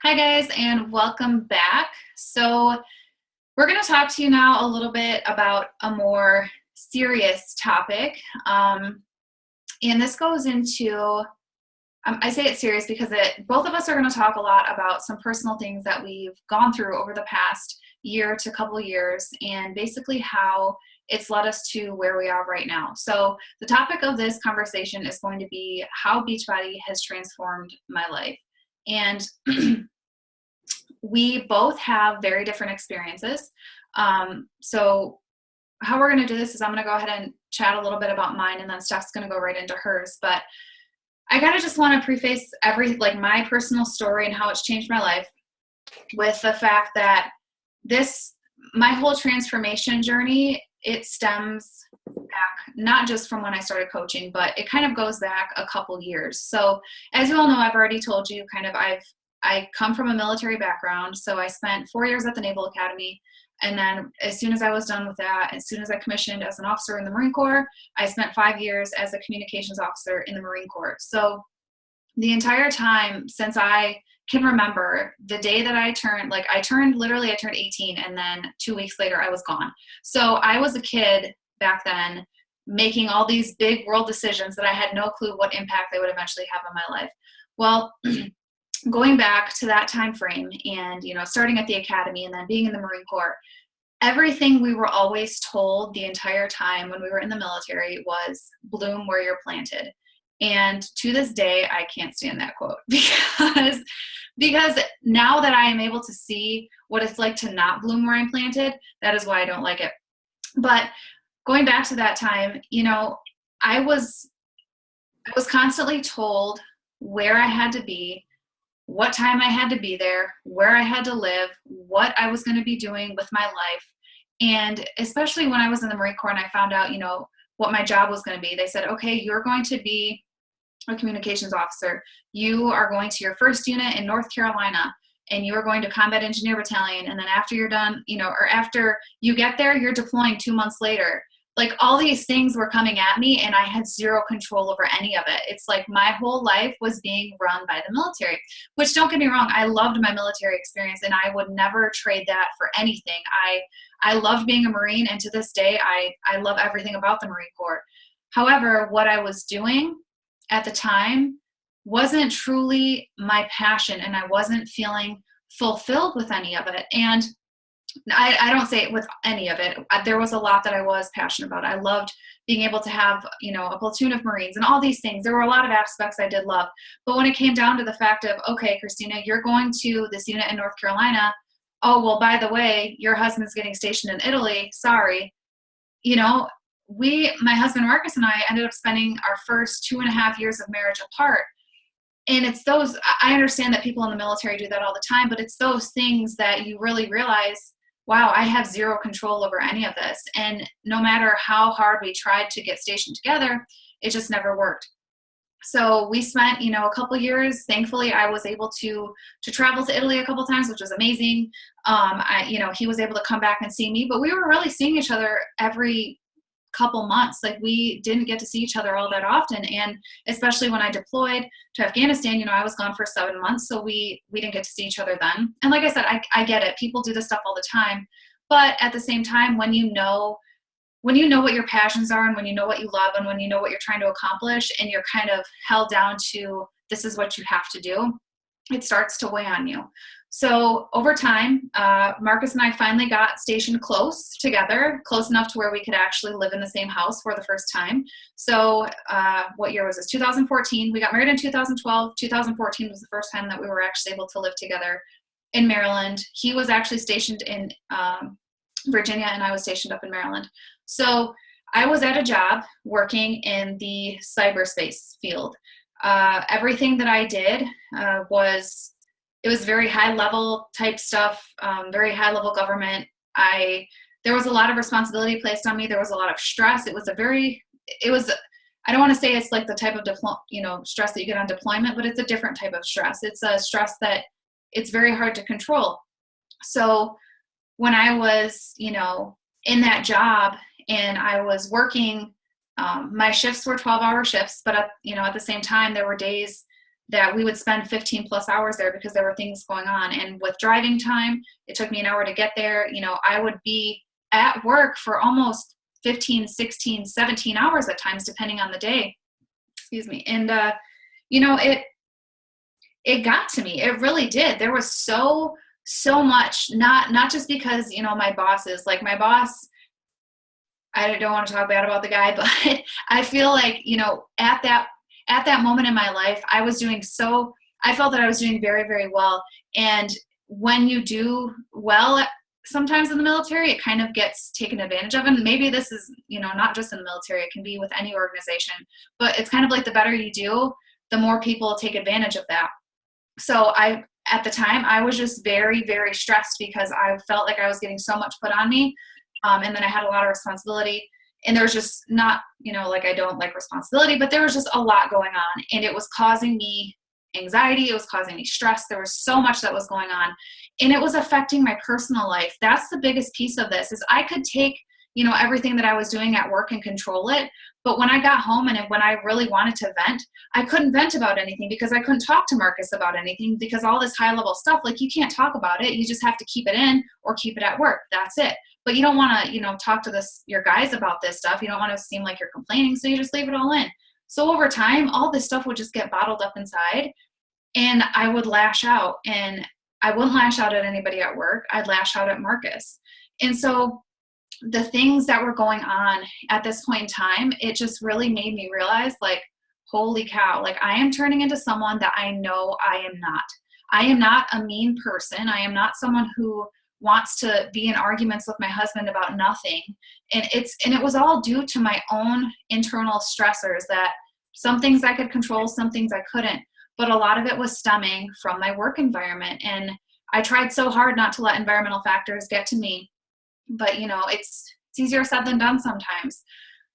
Hi, guys, and welcome back. So, we're going to talk to you now a little bit about a more serious topic. And this goes into, I say it's serious because both of us are going to talk a lot about some personal things that we've gone through over the past year to couple years, and basically how it's led us to where we are right now. So, the topic of this conversation is going to be how Beachbody has transformed my life. And we both have very different experiences. So how we're going to do this is I'm going to go ahead and chat a little bit about mine, and then Steph's going to go right into hers. But I kind of just want to preface my personal story and how it's changed my life with the fact that my whole transformation journey, it stems back not just from when I started coaching, but it kind of goes back a couple years. So as you all know, I've already told you I come from a military background, so I spent 4 years at the Naval Academy, and then as soon as I was done with that, as soon as I commissioned as an officer in the Marine Corps, I spent 5 years as a communications officer in the Marine Corps. So the entire time since I can remember, the day that I turned 18, and then 2 weeks later I was gone. So I was a kid back then making all these big world decisions that I had no clue what impact they would eventually have on my life. Well, going back to that time frame and, starting at the academy and then being in the Marine Corps, everything we were always told the entire time when we were in the military was bloom where you're planted. And to this day, I can't stand that quote because now that I am able to see what it's like to not bloom where I'm planted, that is why I don't like it. But going back to that time, I was constantly told where I had to be, what time I had to be there, where I had to live, what I was going to be doing with my life. And especially when I was in the Marine Corps and I found out, what my job was going to be, they said, okay, you're going to be a communications officer. You are going to your first unit in North Carolina, and you are going to Combat Engineer Battalion. And then after you're done, or after you get there, you're deploying 2 months later. Like, all these things were coming at me and I had zero control over any of it. It's like my whole life was being run by the military, which, don't get me wrong, I loved my military experience and I would never trade that for anything. I loved being a Marine, and to this day, I love everything about the Marine Corps. However, what I was doing at the time wasn't truly my passion, and I wasn't feeling fulfilled with any of it. And I don't say it with any of it. There was a lot that I was passionate about. I loved being able to have, a platoon of Marines and all these things. There were a lot of aspects I did love. But when it came down to the fact of, okay, Christina, you're going to this unit in North Carolina. Oh, well, by the way, your husband's getting stationed in Italy. Sorry. My husband Marcus and I ended up spending our first 2.5 years of marriage apart. And it's I understand that people in the military do that all the time, but it's those things that you really realize, wow, I have zero control over any of this. And no matter how hard we tried to get stationed together, it just never worked. So we spent, a couple years. Thankfully, I was able to travel to Italy a couple times, which was amazing. He was able to come back and see me, but we were really seeing each other every couple months. Like, we didn't get to see each other all that often. And especially when I deployed to Afghanistan, I was gone for 7 months. So we didn't get to see each other then. And like I said, I get it. People do this stuff all the time. But at the same time, when you know what your passions are, and when you know what you love, and when you know what you're trying to accomplish, and you're kind of held down to this is what you have to do, it starts to weigh on you. So over time, Marcus and I finally got stationed close together, close enough to where we could actually live in the same house for the first time. So what year was this? 2014. We got married in 2012. 2014 was the first time that we were actually able to live together in Maryland. He was actually stationed in Virginia, and I was stationed up in Maryland. So I was at a job working in the cyberspace field. Everything that I did was very high level type stuff, very high level government. There was a lot of responsibility placed on me. There was a lot of stress. I don't want to say it's like the type of stress that you get on deployment, but it's a different type of stress. It's a stress that it's very hard to control. So when I was, in that job and I was working, my shifts were 12-hour shifts, but at the same time, there were days that we would spend 15 plus hours there because there were things going on. And with driving time, it took me an hour to get there. You know, I would be at work for almost 15, 16, 17 hours at times, depending on the day. Excuse me. And, you know, it got to me. It really did. There was so much, not just because, you know, my bosses, like my boss, I don't want to talk bad about the guy, but I feel like, you know, at that moment in my life, I felt that I was doing very, very well. And when you do well, sometimes in the military, it kind of gets taken advantage of. And maybe this is, you know, not just in the military, it can be with any organization, but it's kind of like the better you do, the more people take advantage of that. So at the time, I was just very, very stressed because I felt like I was getting so much put on me. And then I had a lot of responsibility, and there was just not, you know, like I don't like responsibility, but there was just a lot going on, and it was causing me anxiety. It was causing me stress. There was so much that was going on, and it was affecting my personal life. That's the biggest piece of this, is I could take, you know, everything that I was doing at work and control it. But when I got home and when I really wanted to vent, I couldn't vent about anything because I couldn't talk to Marcus about anything, because all this high level stuff, like, you can't talk about it. You just have to keep it in or keep it at work. That's it. But you don't want to, you know, talk to your guys about this stuff. You don't want to seem like you're complaining. So you just leave it all in. So over time, all this stuff would just get bottled up inside, and I would lash out. And I wouldn't lash out at anybody at work. I'd lash out at Marcus. And so the things that were going on at this point in time, it just really made me realize, like, holy cow, like, I am turning into someone that I know I am not. I am not a mean person. I am not someone who wants to be in arguments with my husband about nothing. And it was all due to my own internal stressors, that some things I could control, some things I couldn't. But a lot of it was stemming from my work environment. And I tried so hard not to let environmental factors get to me. But, you know, it's easier said than done sometimes.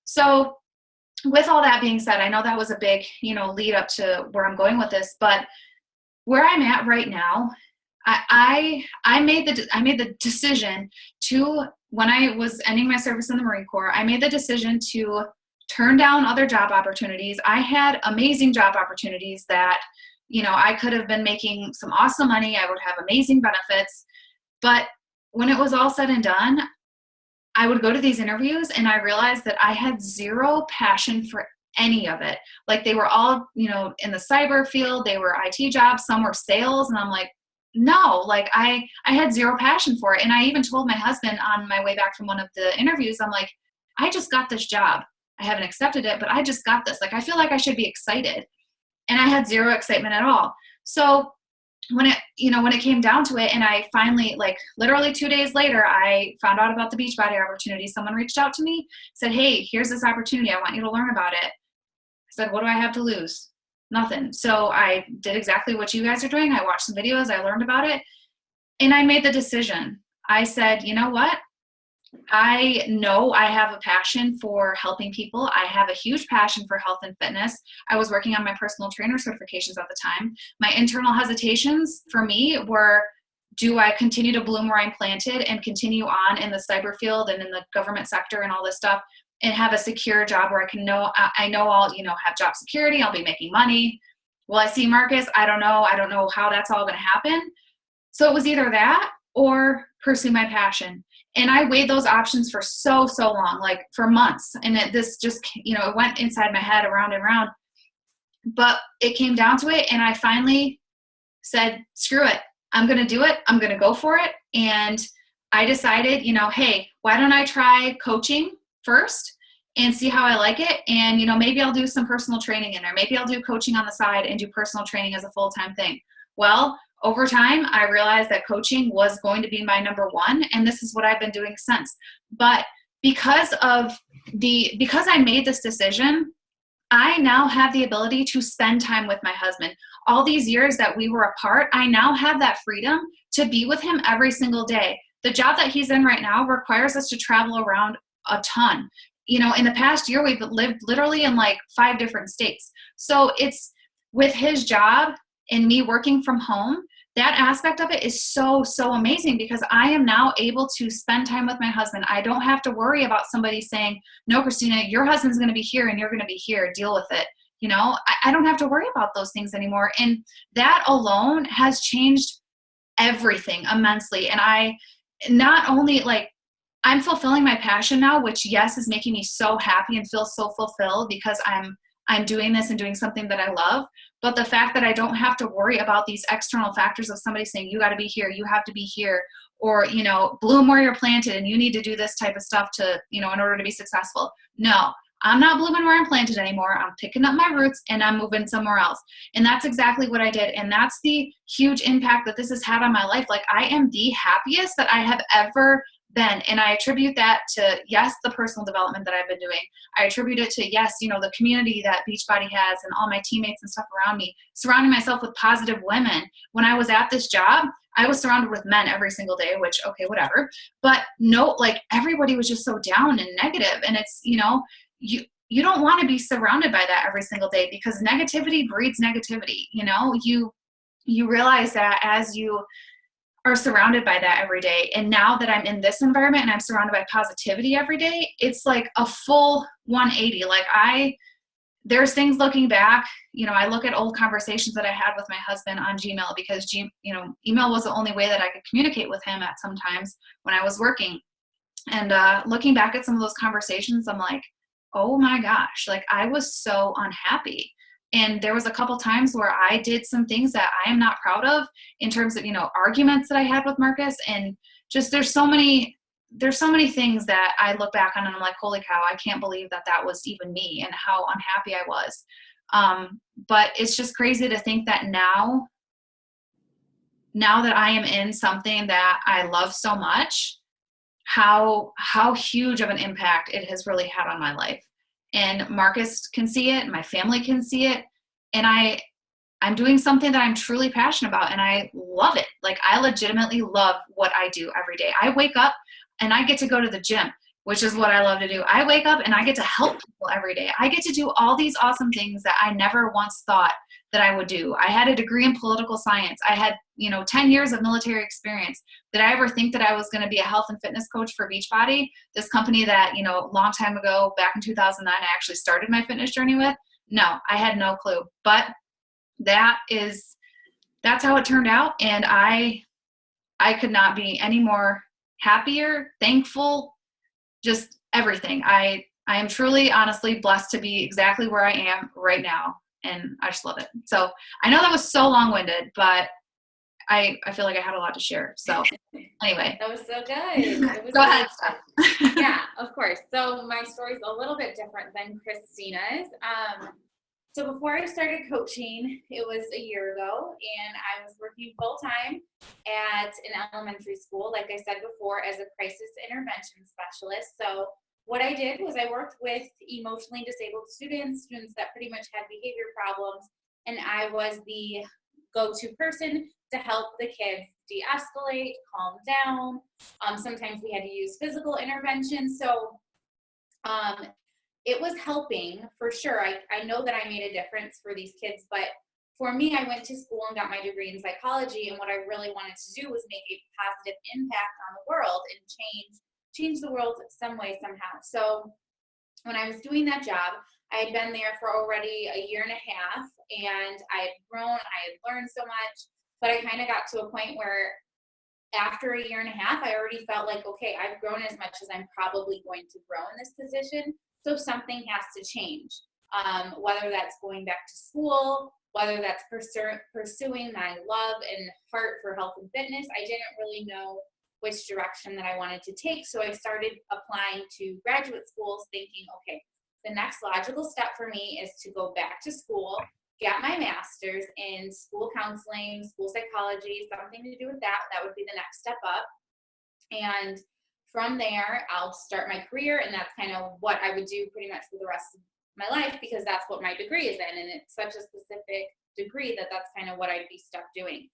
So with all that being said, I know that was a big, you know, lead up to where I'm going with this, but where I'm at right now, I made the decision to, when I was ending my service in the Marine Corps, I made the decision to turn down other job opportunities. I had amazing job opportunities that, you know, I could have been making some awesome money. I would have amazing benefits. But when it was all said and done, I would go to these interviews and I realized that I had zero passion for any of it. Like, they were all, you know, in the cyber field, they were IT jobs, some were sales. And I'm like, no, like I had zero passion for it. And I even told my husband on my way back from one of the interviews, I'm like, I just got this job. I haven't accepted it, but I just got this. Like, I feel like I should be excited. And I had zero excitement at all. So when it came down to it, and I finally, like, literally 2 days later, I found out about the Beachbody opportunity. Someone reached out to me, said, hey, here's this opportunity. I want you to learn about it. I said, what do I have to lose? Nothing. So I did exactly what you guys are doing. I watched some videos, I learned about it, and I made the decision. I said, you know what? I know I have a passion for helping people. I have a huge passion for health and fitness. I was working on my personal trainer certifications at the time. My internal hesitations for me were, do I continue to bloom where I'm planted and continue on in the cyber field and in the government sector and all this stuff, and have a secure job where I know I'll, you know, have job security, I'll be making money. Will I see Marcus? I don't know. I don't know how that's all going to happen. So it was either that or pursue my passion. And I weighed those options for so long, like for months. And this just, you know, it went inside my head around and around. But it came down to it, and I finally said, screw it. I'm going to do it. I'm going to go for it. And I decided, you know, hey, why don't I try coaching first and see how I like it? And, you know, maybe I'll do some personal training in there. Maybe I'll do coaching on the side and do personal training as a full-time thing. Well, over time, I realized that coaching was going to be my number one, and this is what I've been doing since. But because I made this decision, I now have the ability to spend time with my husband. All these years that we were apart, I now have that freedom to be with him every single day. The job that he's in right now requires us to travel around a ton. You know, in the past year, we've lived literally in like 5 different states. So it's with his job and me working from home, that aspect of it is so amazing, because I am now able to spend time with my husband. I don't have to worry about somebody saying, no, Christina, your husband's going to be here and you're going to be here. Deal with it. I don't have to worry about those things anymore. And that alone has changed everything immensely. And I not only like, I'm fulfilling my passion now, which yes, is making me so happy and feel so fulfilled because I'm doing this and doing something that I love. But the fact that I don't have to worry about these external factors of somebody saying, you got to be here, you have to be here, or, bloom where you're planted and you need to do this type of stuff to, in order to be successful. No, I'm not blooming where I'm planted anymore. I'm picking up my roots and I'm moving somewhere else. And that's exactly what I did. And that's the huge impact that this has had on my life. Like, I am the happiest that I have ever been. And I attribute that to, yes, the personal development that I've been doing. I attribute it to, yes, the community that Beachbody has and all my teammates and stuff around me, surrounding myself with positive women. When I was at this job, I was surrounded with men every single day, which, okay, whatever. But no, like, everybody was just so down and negative. And it's, you don't want to be surrounded by that every single day, because negativity breeds negativity. You realize that as you are surrounded by that every day. And now that I'm in this environment and I'm surrounded by positivity every day, it's like a full 180. Like, there's things looking back, I look at old conversations that I had with my husband on Gmail, because email was the only way that I could communicate with him at sometimes when I was working. And looking back at some of those conversations, I'm like, oh my gosh, like, I was so unhappy. And there was a couple times where I did some things that I am not proud of in terms of, arguments that I had with Marcus. And just, there's so many things that I look back on and I'm like, holy cow, I can't believe that that was even me and how unhappy I was. But it's just crazy to think that now that I am in something that I love so much, how huge of an impact it has really had on my life. And Marcus can see it, and my family can see it. And I'm doing something that I'm truly passionate about, and I love it. Like, I legitimately love what I do every day. I wake up and I get to go to the gym, which is what I love to do. I wake up and I get to help people every day. I get to do all these awesome things that I never once thought that I would do. I had a degree in political science. I had, 10 years of military experience. Did I ever think that I was going to be a health and fitness coach for Beachbody, this company that, a long time ago, back in 2009, I actually started my fitness journey with? No, I had no clue. But that's how it turned out. And I could not be any more happier, thankful, just everything. I am truly, honestly blessed to be exactly where I am right now. And I just love it. So I know that was so long-winded, but I feel like I had a lot to share. So anyway. That was so good. Go ahead, Steph. Yeah, of course. So my story's a little bit different than Christina's. So before I started coaching, it was a year ago, and I was working full-time at an elementary school, like I said before, as a crisis intervention specialist. So what I did was I worked with emotionally disabled students that pretty much had behavior problems, and I was the go-to person to help the kids de-escalate, calm down. Sometimes we had to use physical intervention. So it was helping for sure. I know that I made a difference for these kids, but for me, I went to school and got my degree in psychology, and what I really wanted to do was make a positive impact on the world and change the world some way, somehow. So when I was doing that job, I had been there for already a year and a half, and I had grown, I had learned so much, but I kind of got to a point where after a year and a half, I already felt like, okay, I've grown as much as I'm probably going to grow in this position, so something has to change. Whether that's going back to school, whether that's pursuing my love and heart for health and fitness, I didn't really know which direction that I wanted to take. So I started applying to graduate schools thinking, okay, the next logical step for me is to go back to school, get my master's in school counseling, school psychology, something to do with that. That would be the next step up. And from there, I'll start my career, and that's kind of what I would do pretty much for the rest of my life, because that's what my degree is in, and it's such a specific degree that that's kind of what I'd be stuck doing.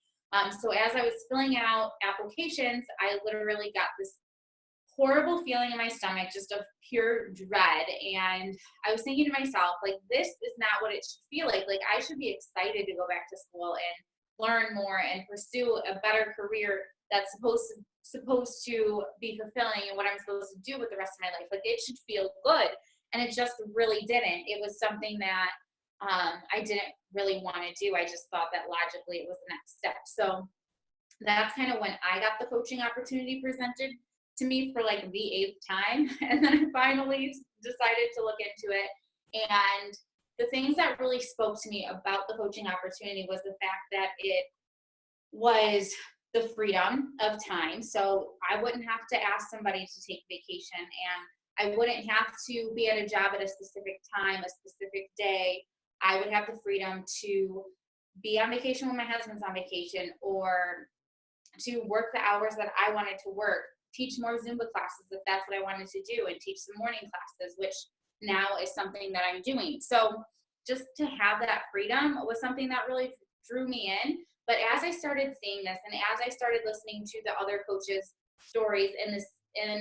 So as I was filling out applications, I literally got this horrible feeling in my stomach, just of pure dread. And I was thinking to myself, like, this is not what it should feel like. Like, I should be excited to go back to school and learn more and pursue a better career that's supposed to be fulfilling and what I'm supposed to do with the rest of my life. Like, it should feel good. And it just really didn't. It was something that I didn't really want to do. I just thought that logically it was the next step. So that's kind of when I got the coaching opportunity presented to me for like the eighth time. And then I finally decided to look into it. And the things that really spoke to me about the coaching opportunity was the fact that it was the freedom of time. So I wouldn't have to ask somebody to take vacation, and I wouldn't have to be at a job at a specific time, a specific day. I would have the freedom to be on vacation when my husband's on vacation, or to work the hours that I wanted to work, teach more Zumba classes if that's what I wanted to do, and teach some morning classes, which now is something that I'm doing. So just to have that freedom was something that really drew me in. But as I started seeing this, and as I started listening to the other coaches' stories, and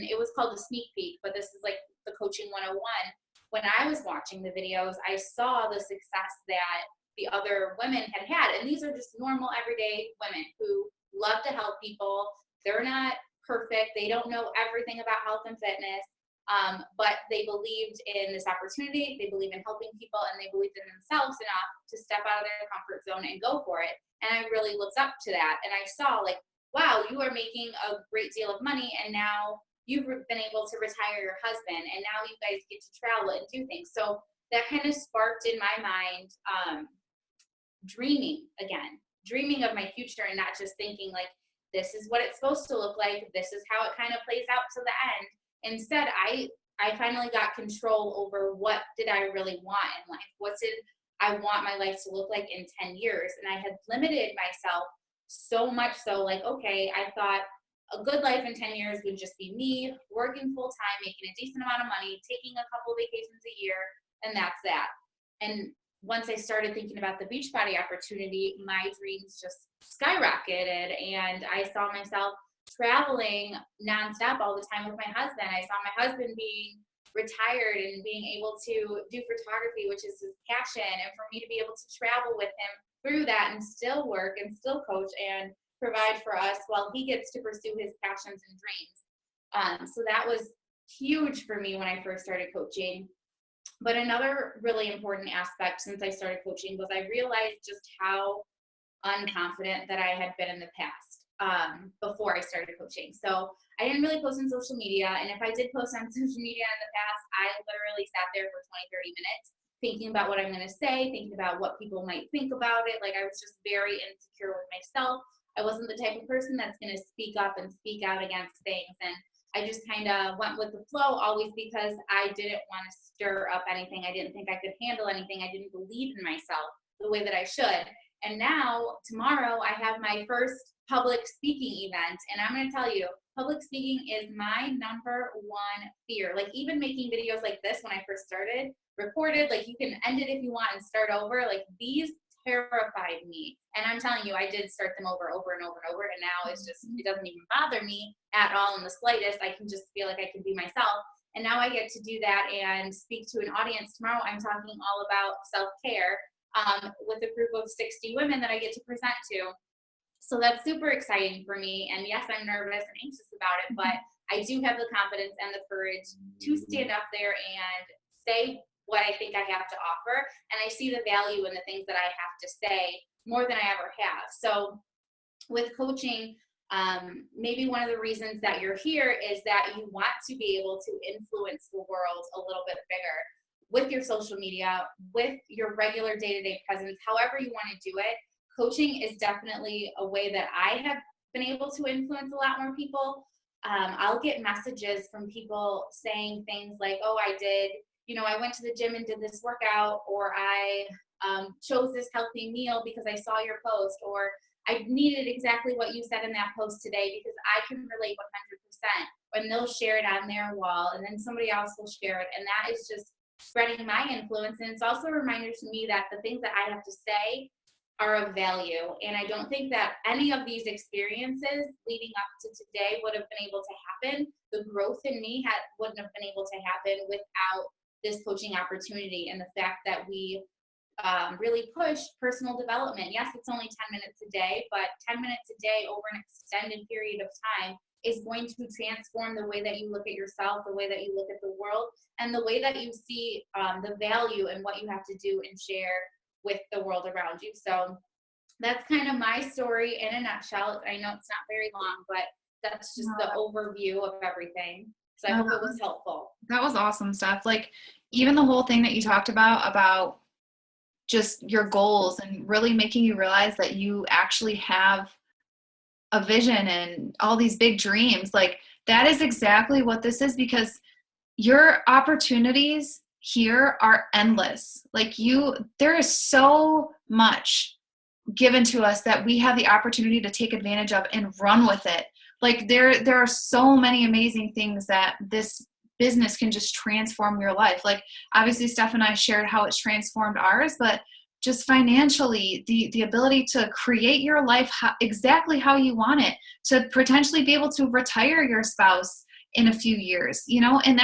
it was called a sneak peek, but this is like the coaching 101. When I was watching the videos, I saw the success that the other women had had. And these are just normal, everyday women who love to help people. They're not perfect. They don't know everything about health and fitness, but they believed in this opportunity. They believe in helping people, and they believed in themselves enough to step out of their comfort zone and go for it. And I really looked up to that. And I saw like, wow, you are making a great deal of money, and now you've been able to retire your husband, and now you guys get to travel and do things. So that kind of sparked in my mind dreaming again, dreaming of my future, and not just thinking like, this is what it's supposed to look like, this is how it kind of plays out to the end. Instead, I finally got control over what did I really want in life. What did I want my life to look like in 10 years? And I had limited myself so much so, like, okay, I thought a good life in 10 years would just be me working full time, making a decent amount of money, taking a couple vacations a year, and that's that. And once I started thinking about the Beachbody opportunity, my dreams just skyrocketed, and I saw myself traveling nonstop all the time with my husband. I saw my husband being retired and being able to do photography, which is his passion, and for me to be able to travel with him through that and still work and still coach and provide for us while he gets to pursue his passions and dreams. So that was huge for me when I first started coaching. But another really important aspect since I started coaching was I realized just how unconfident that I had been in the past before I started coaching. So I didn't really post on social media. And if I did post on social media in the past, I literally sat there for 20, 30 minutes thinking about what I'm going to say, thinking about what people might think about it. Like I was just very insecure with myself. I wasn't the type of person that's going to speak up and speak out against things. And I just kind of went with the flow always because I didn't want to stir up anything. I didn't think I could handle anything. I didn't believe in myself the way that I should. And now, tomorrow, I have my first public speaking event. And I'm going to tell you, public speaking is my number one fear. Like even making videos like this when I first started, recorded, like you can end it if you want and start over. Like these terrified me. And I'm telling you, I did start them over and over and over. And now it's just, it doesn't even bother me at all in the slightest. I can just feel like I can be myself. And now I get to do that and speak to an audience. Tomorrow I'm talking all about self-care with a group of 60 women that I get to present to. So that's super exciting for me. And yes, I'm nervous and anxious about it, but I do have the confidence and the courage to stand up there and say what I think I have to offer. And I see the value in the things that I have to say more than I ever have. So with coaching, maybe one of the reasons that you're here is that you want to be able to influence the world a little bit bigger with your social media, with your regular day-to-day presence, however you want to do it. Coaching is definitely a way that I have been able to influence a lot more people. I'll get messages from people saying things like, oh, I went to the gym and did this workout, or I chose this healthy meal because I saw your post, or I needed exactly what you said in that post today because I can relate 100%. And they'll share it on their wall, and then somebody else will share it. And that is just spreading my influence. And it's also a reminder to me that the things that I have to say are of value. And I don't think that any of these experiences leading up to today would have been able to happen. The growth in me wouldn't have been able to happen without this coaching opportunity and the fact that we really push personal development. Yes, it's only 10 minutes a day, but 10 minutes a day over an extended period of time is going to transform the way that you look at yourself, the way that you look at the world, and the way that you see the value in what you have to do and share with the world around you. So that's kind of my story in a nutshell. I know it's not very long, but that's just the overview of everything. So I hope it was helpful. That was awesome stuff. Like even the whole thing that you talked about just your goals and really making you realize that you actually have a vision and all these big dreams. Like that is exactly what this is, because your opportunities here are endless. Like there is so much given to us that we have the opportunity to take advantage of and run with it. Like there are so many amazing things that this business can just transform your life. Like obviously Steph and I shared how it's transformed ours, but just financially, the ability to create your life exactly how you want it, to potentially be able to retire your spouse in a few years, and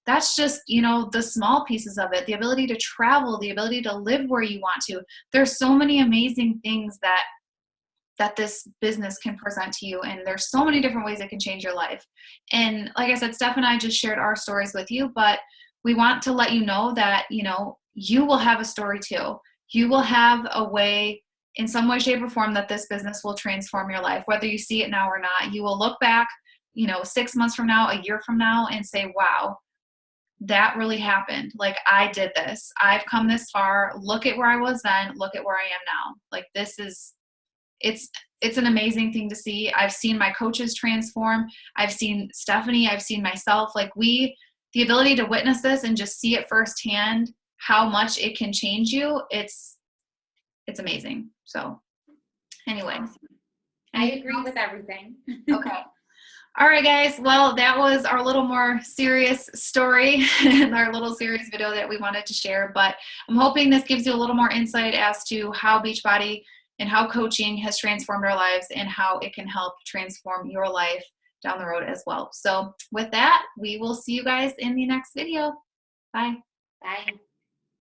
that's just, the small pieces of it, the ability to travel, the ability to live where you want to. There's so many amazing things that this business can present to you. And there's so many different ways it can change your life. And like I said, Steph and I just shared our stories with you, but we want to let you know that, you will have a story too. You will have a way, in some way, shape, or form, that this business will transform your life, whether you see it now or not. You will look back, 6 months from now, a year from now, and say, wow, that really happened. Like I did this. I've come this far. Look at where I was then. Look at where I am now. Like it's an amazing thing to see. I've seen my coaches transform. I've seen Stephanie. I've seen myself. Like the ability to witness this and just see it firsthand, how much it can change you. It's amazing. So anyway. I agree with everything. Okay. All right, guys. Well, that was our little more serious story and our little serious video that we wanted to share. But I'm hoping this gives you a little more insight as to how Beachbody and how coaching has transformed our lives and how it can help transform your life down the road as well. So with that, we will see you guys in the next video. Bye. Bye.